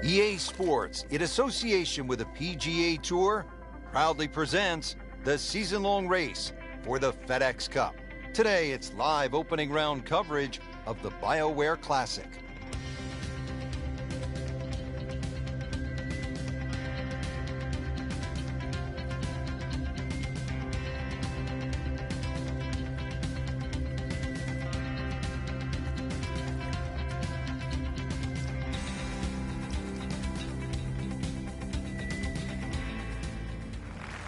EA Sports, in association with the PGA Tour, proudly presents the season-long race for the FedEx Cup. Today, it's live opening round coverage of the BioWare Classic.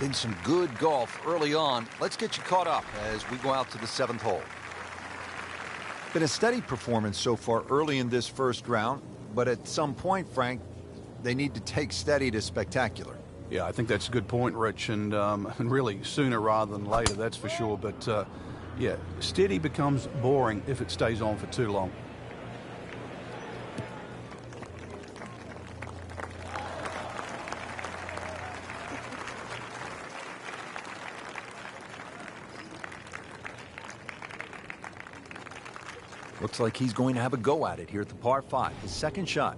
Been some good golf early on. Let's get you caught up as we go out to the 7th hole. Been a steady performance so far early in this first round, but at some point, Frank, they need to take steady to spectacular. Yeah, I think that's a good point, Rich, and really sooner rather than later, that's for sure. But yeah, steady becomes boring if it stays on for too long. Looks like he's going to have a go at it here at the par 5, his second shot.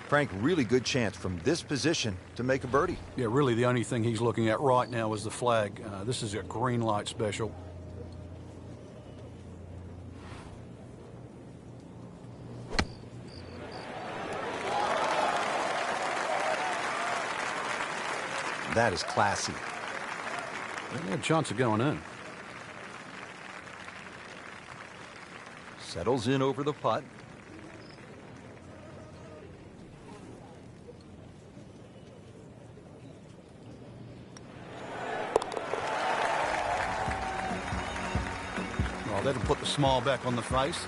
Frank, really good chance from this position to make a birdie. Yeah, really the only thing he's looking at right now is the flag. This is a green light special. That is classy. They had a chance of going in. Settles in over the putt. That'll put the smile back on the face.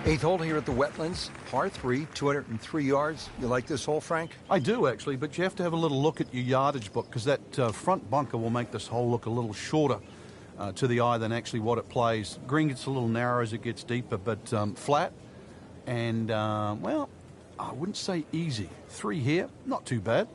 Eighth hole here at the Wetlands, par 3, 203 yards. You like this hole, Frank? I do, actually, but you have to have a little look at your yardage book because that front bunker will make this hole look a little shorter to the eye than actually what it plays. Green gets a little narrow as it gets deeper, but flat and, well, I wouldn't say easy. 3 here, not too bad.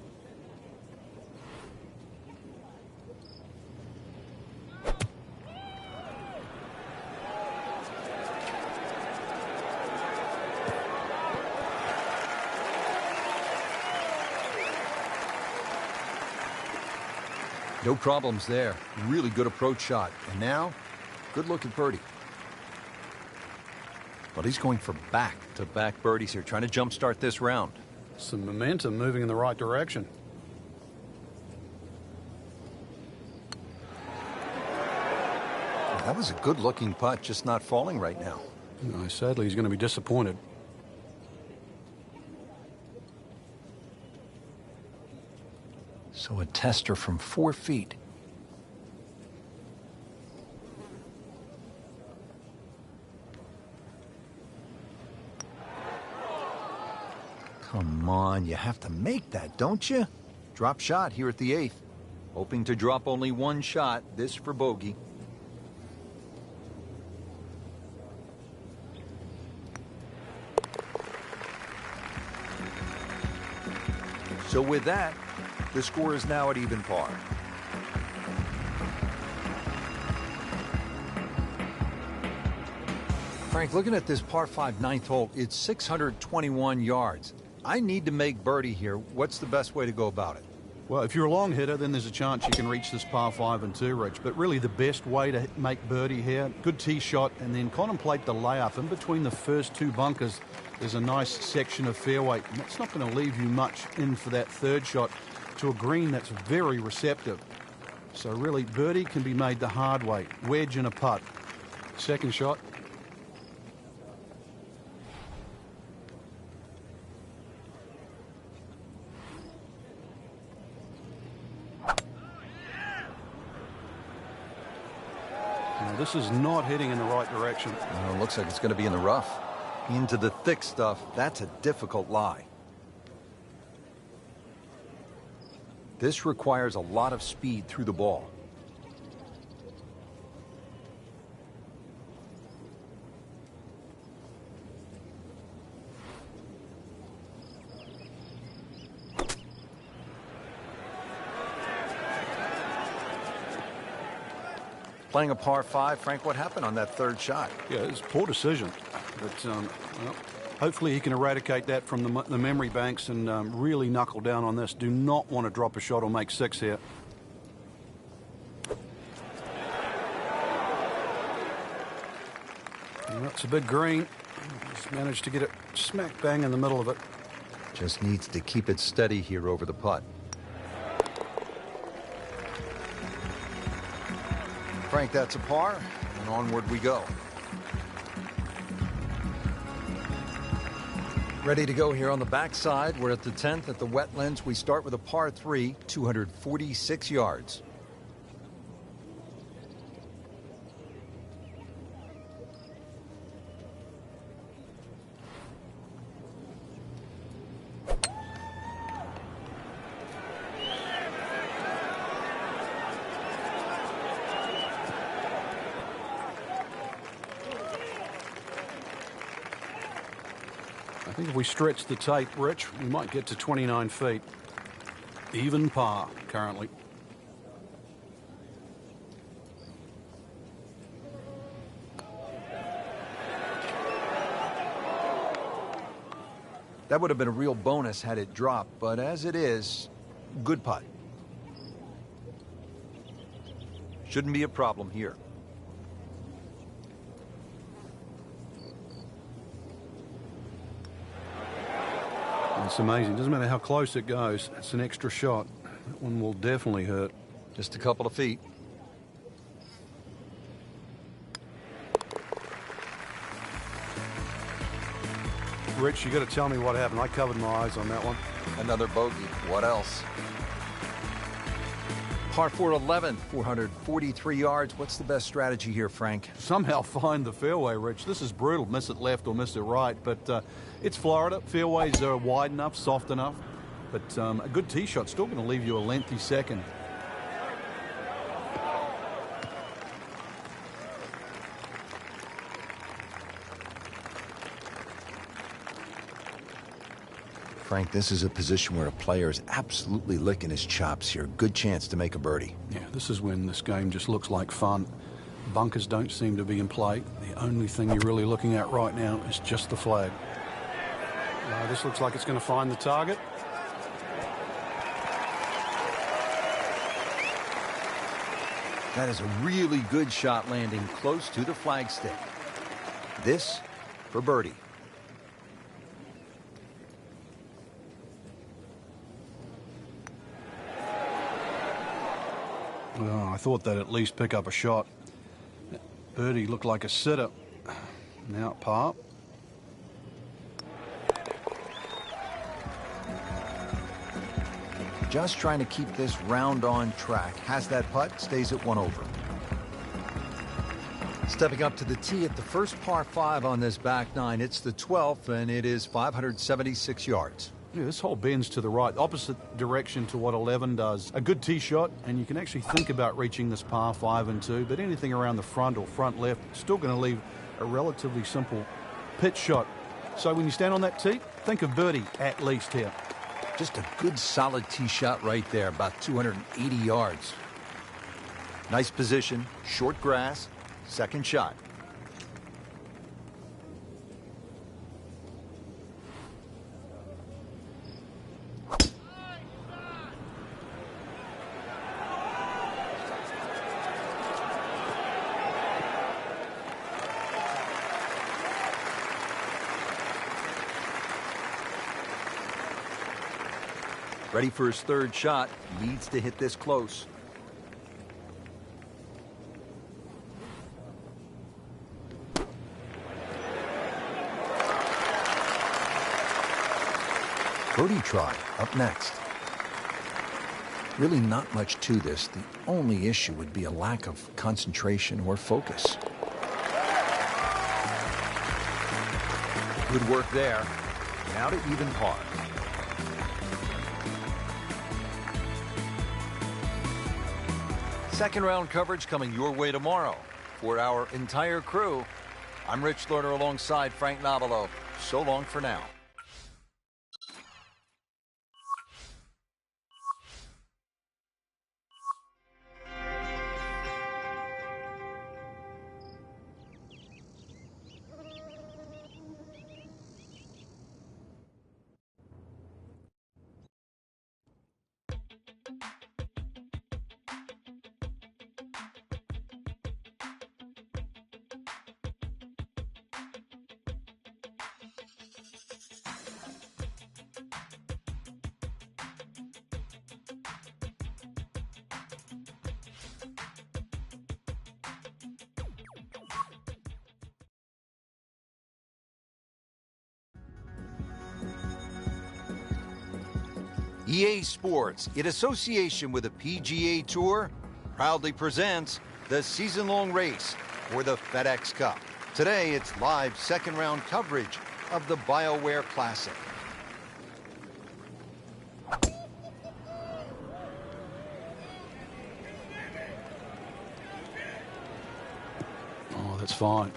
No problems there. Really good approach shot. And now, good look at birdie. Well, he's going for back-to-back birdies here, trying to jumpstart this round. Some momentum moving in the right direction. Well, that was a good-looking putt, just not falling right now. No, sadly, he's going to be disappointed. So a tester from 4 feet. Come on, you have to make that, don't you? Drop shot here at the 8th. Hoping to drop only 1 shot, this for bogey. So with that, the score is now at even par. Frank, looking at this par 5 9th hole, it's 621 yards. I need to make birdie here. What's the best way to go about it? Well, if you're a long hitter, then there's a chance you can reach this par 5 and 2, Rich. But really the best way to make birdie here, good tee shot, and then contemplate the layup. In between the first 2 bunkers, there's a nice section of fairway. And that's not going to leave you much in for that 3rd shot to a green that's very receptive. So really, birdie can be made the hard way. Wedge and a putt. 2nd shot. Now, this is not heading in the right direction. Well, it looks like it's going to be in the rough. Into the thick stuff. That's a difficult lie. This requires a lot of speed through the ball. Playing a par 5, Frank, what happened on that third shot? Yeah, it's a poor decision. But well, hopefully he can eradicate that from the memory banks and really knuckle down on this. Do not want to drop a shot or make 6 here. And that's a big green. He's managed to get it smack bang in the middle of it. Just needs to keep it steady here over the putt. Frank, that's a par, and onward we go. Ready to go here on the backside. We're at the 10th at the Wetlands. We start with a par 3, 246 yards. I think if we stretch the tape, Rich, we might get to 29 feet. Even par currently. That would have been a real bonus had it dropped, but as it is, good putt. Shouldn't be a problem here. It's amazing. Doesn't matter how close it goes. It's an extra shot. That one will definitely hurt. Just a couple of feet. Rich, you got to tell me what happened. I covered my eyes on that one. Another bogey. What else? Par 4 11, 443 yards. What's the best strategy here, Frank? Somehow find the fairway, Rich. This is brutal. Miss it left or miss it right. But it's Florida. Fairways are wide enough, soft enough. But a good tee shot's still going to leave you a lengthy second. Frank, this is a position where a player is absolutely licking his chops here. Good chance to make a birdie. Yeah, this is when this game just looks like fun. Bunkers don't seem to be in play. The only thing you're really looking at right now is just the flag. This looks like it's going to find the target. That is a really good shot landing close to the flagstick. This for birdie. Oh, I thought they'd at least pick up a shot. Birdie looked like a sitter. Now at par. Just trying to keep this round on track. Has that putt, stays at 1 over. Stepping up to the tee at the first par 5 on this back 9. It's the 12th, and it is 576 yards. Yeah, this hole bends to the right, opposite direction to what 11 does. A good tee shot, and you can actually think about reaching this par 5 and 2, but anything around the front or front left, still going to leave a relatively simple pitch shot. So when you stand on that tee, think of birdie at least here. Just a good solid tee shot right there, about 280 yards. Nice position, short grass, second shot. Ready for his third shot. Needs to hit this close. Birdie try up next. Really not much to this. The only issue would be a lack of concentration or focus. Good work there. Now to even par. Second round coverage coming your way tomorrow. For our entire crew, I'm Rich Lerner alongside Frank Nobilo. So long for now. EA Sports, in association with the PGA Tour, proudly presents the season-long race for the FedEx Cup. Today, it's live second-round coverage of the BioWare Classic. Oh, that's fine.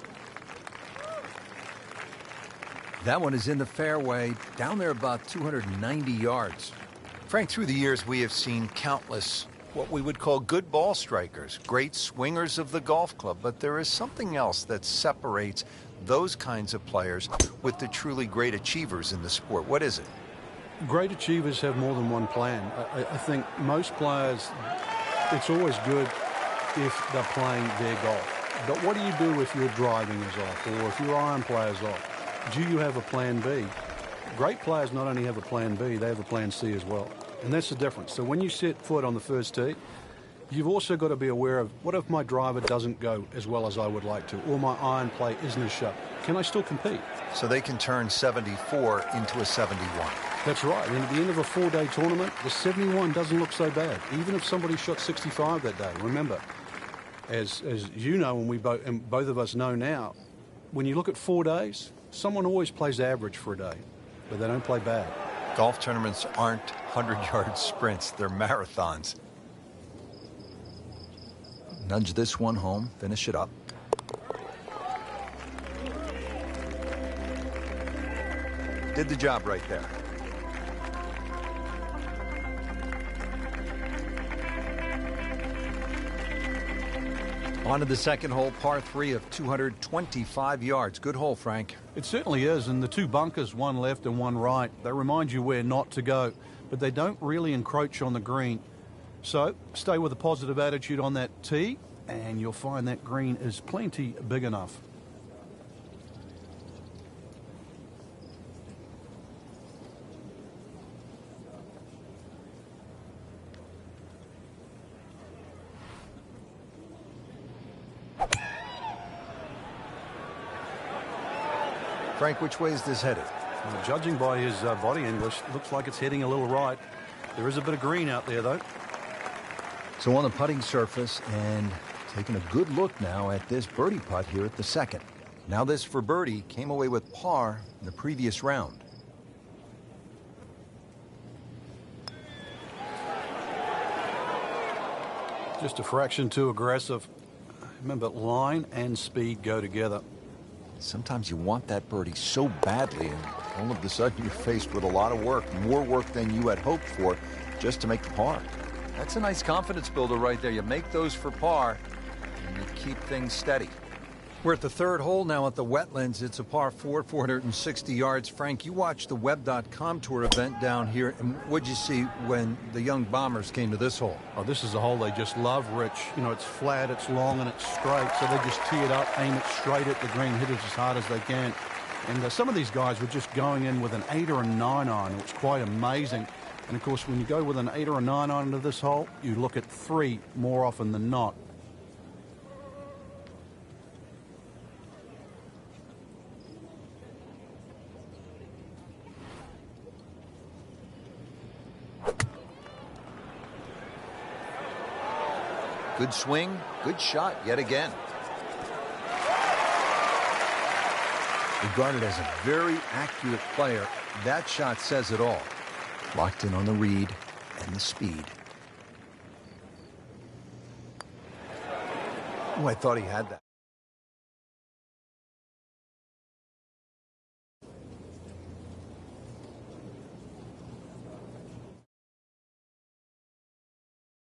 That one is in the fairway, down there about 290 yards. Frank, through the years, we have seen countless what we would call good ball strikers, great swingers of the golf club, but there is something else that separates those kinds of players with the truly great achievers in the sport. What is it? Great achievers have more than one plan. I think most players, it's always good if they're playing their golf. But what do you do if your driving is off or if your iron play is off? Do you have a plan B? Great players not only have a plan B, they have a plan C as well. And that's the difference. So when you set foot on the first tee, you've also got to be aware of, what if my driver doesn't go as well as I would like to, or my iron play isn't as sharp? Can I still compete? So they can turn 74 into a 71. That's right. And at the end of a 4-day tournament, the 71 doesn't look so bad, even if somebody shot 65 that day. Remember, as you know, and both of us know now, when you look at 4 days, someone always plays average for a day, but they don't play bad. Golf tournaments aren't 100-yard sprints, they're marathons. Nudge this one home, finish it up. Did the job right there. On to the second hole, par 3 of 225 yards. Good hole, Frank. It certainly is, and the two bunkers, one left and one right, they remind you where not to go, but they don't really encroach on the green. So stay with a positive attitude on that tee, and you'll find that green is plenty big enough. Frank, which way is this headed? Well, judging by his body English, looks like it's heading a little right. There is a bit of green out there, though. So on the putting surface, and taking a good look now at this birdie putt here at the second. Now this for birdie, came away with par in the previous round. Just a fraction too aggressive. Remember, line and speed go together. Sometimes you want that birdie so badly, and all of a sudden you're faced with a lot of work, more work than you had hoped for, just to make the par. That's a nice confidence builder right there. You make those for par, and you keep things steady. We're at the third hole now at the Wetlands. It's a par 4, 460 yards. Frank, you watched the Web.com Tour event down here, and what'd you see when the young bombers came to this hole? Oh, this is a hole they just love, Rich. You know, it's flat, it's long, and it's straight, so they just tee it up, aim it straight at the green, hit it as hard as they can. And some of these guys were just going in with an 8 or a 9 iron. It was quite amazing. And, of course, when you go with an 8 or a 9 iron into this hole, you look at 3 more often than not. Good swing, good shot yet again. Regarded as a very accurate player, that shot says it all. Locked in on the read and the speed. Oh, I thought he had that.